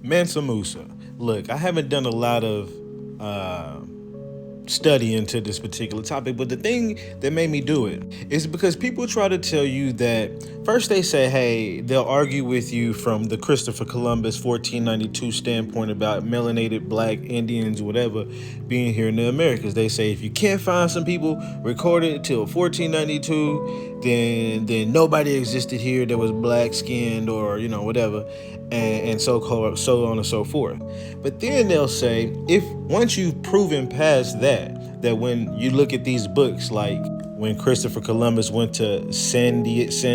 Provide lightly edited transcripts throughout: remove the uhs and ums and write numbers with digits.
Mansa Musa. Look, I haven't done a lot of uh, study into this particular topic, but the thing that made me do it is because people try to tell you that first they say, hey, they'll argue with you from the Christopher Columbus 1492 standpoint about melanated black Indians, whatever, being here in the Americas. They say if you can't find some people recorded till 1492, then nobody existed here that was black skinned or whatever, and so on and so forth. But then they'll say, if once you've proven past that when you look at these books, like when Christopher Columbus went to San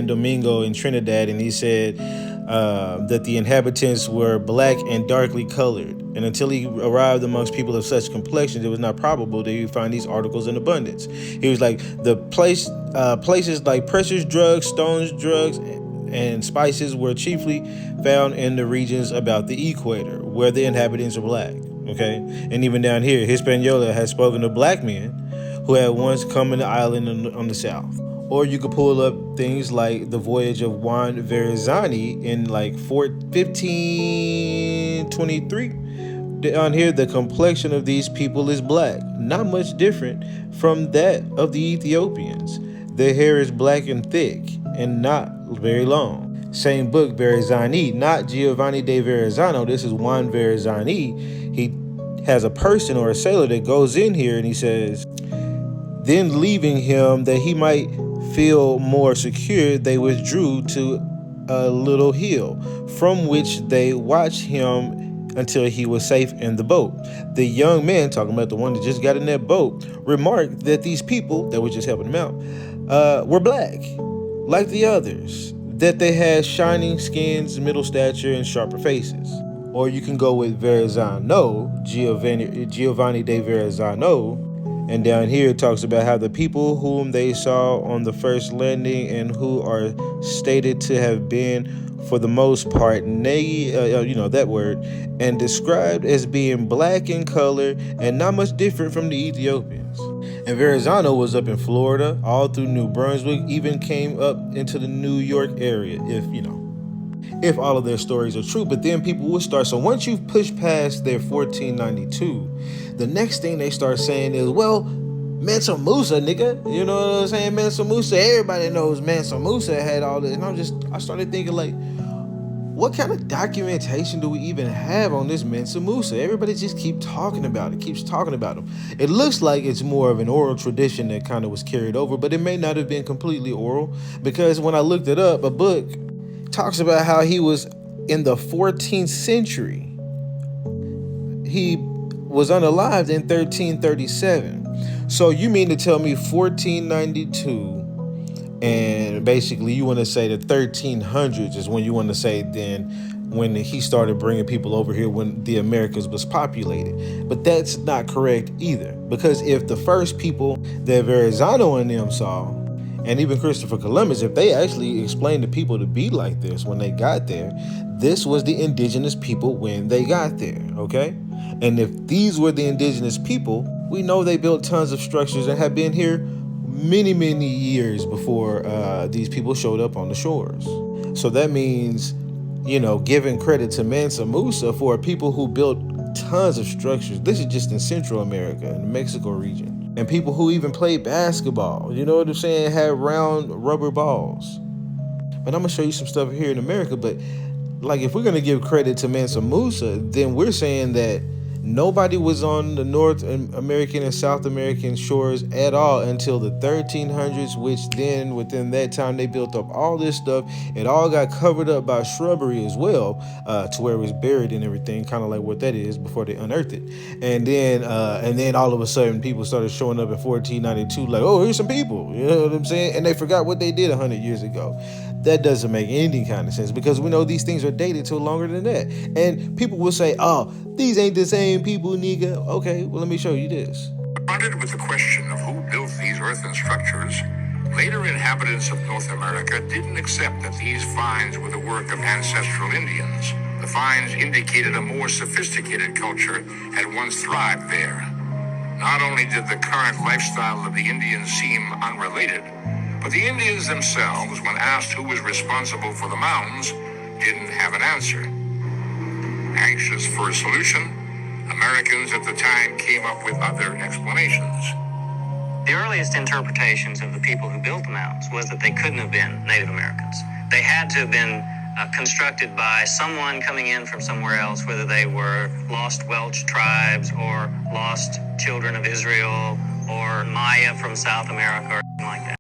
Domingo in Trinidad, and he said that the inhabitants were black and darkly colored, and until he arrived amongst people of such complexions, it was not probable that you find these articles in abundance. He was like, places like precious drugs, stones, drugs, and spices were chiefly found in the regions about the equator, where the inhabitants are black. Okay, and even down here, Hispaniola has spoken of black men who had once come in the island on the south. Or you could pull up things like the voyage of Juan Verrazani in like 1523. Down here, the complexion of these people is black, not much different from that of the Ethiopians. Their hair is black and thick and not very long. Same book, Verrazani, not Giovanni de Verrazzano. This is Juan Verrazani. He has a person or a sailor that goes in here and he says, then leaving him that he might feel more secure, they withdrew to a little hill, from which they watched him until he was safe in the boat. The young man, talking about the one that just got in that boat, remarked that these people that were just helping him out were black, like the others, that they had shining skins, middle stature, and sharper faces. Or you can go with Verrazzano, Giovanni de Verrazzano, and down here it talks about how the people whom they saw on the first landing and who are stated to have been, for the most part, that word, and described as being black in color and not much different from the Ethiopians. And Verrazzano was up in Florida, all through New Brunswick, even came up into the New York area, if all of their stories are true. But then people will start. So once you've pushed past their 1492, the next thing they start saying is, well, Mansa Musa, nigga. You know what I'm saying? Mansa Musa. Everybody knows Mansa Musa had all this. And I started thinking, like, what kind of documentation do we even have on this Mansa Musa? Everybody just keeps talking about him. It looks like it's more of an oral tradition that kind of was carried over, but it may not have been completely oral, because when I looked it up, a book talks about how he was in the 14th century. He was unalived in 1337. So you mean to tell me 1492, and basically you want to say the 1300s is when you want to say then when he started bringing people over here when the Americas was populated. But that's not correct either, because if the first people that Verrazzano and them saw, and even Christopher Columbus, if they actually explained to people to be like this when they got there, this was the indigenous people when they got there, okay? And if these were the indigenous people, we know they built tons of structures and have been here many, many years before these people showed up on the shores. So that means, giving credit to Mansa Musa for people who built tons of structures. This is just in Central America, in the Mexico region. And people who even played basketball, you know what I'm saying, had round rubber balls. But I'm going to show you some stuff here in America. But like, if we're going to give credit to Mansa Musa, then we're saying that nobody was on the North American and South American shores at all until the 1300s, which then within that time they built up all this stuff. It all got covered up by shrubbery as well, to where it was buried and everything, kind of like what that is before they unearthed it. And then all of a sudden people started showing up in 1492 like, oh, here's some people, you know what I'm saying? And they forgot what they did 100 years ago. That doesn't make any kind of sense, because we know these things are dated to longer than that. And people will say, oh, these ain't the same people, nigga. Okay, well, let me show you this. Confronted with the question of who built these earthen structures, later inhabitants of North America didn't accept that these finds were the work of ancestral Indians. The finds indicated a more sophisticated culture had once thrived there. Not only did the current lifestyle of the Indians seem unrelated, but the Indians themselves, when asked who was responsible for the mounds, didn't have an answer. anxious for a solution, Americans at the time came up with other explanations. The earliest interpretations of the people who built the mounds was that they couldn't have been Native Americans. They had to have been constructed by someone coming in from somewhere else, whether they were lost Welsh tribes or lost children of Israel or Maya from South America or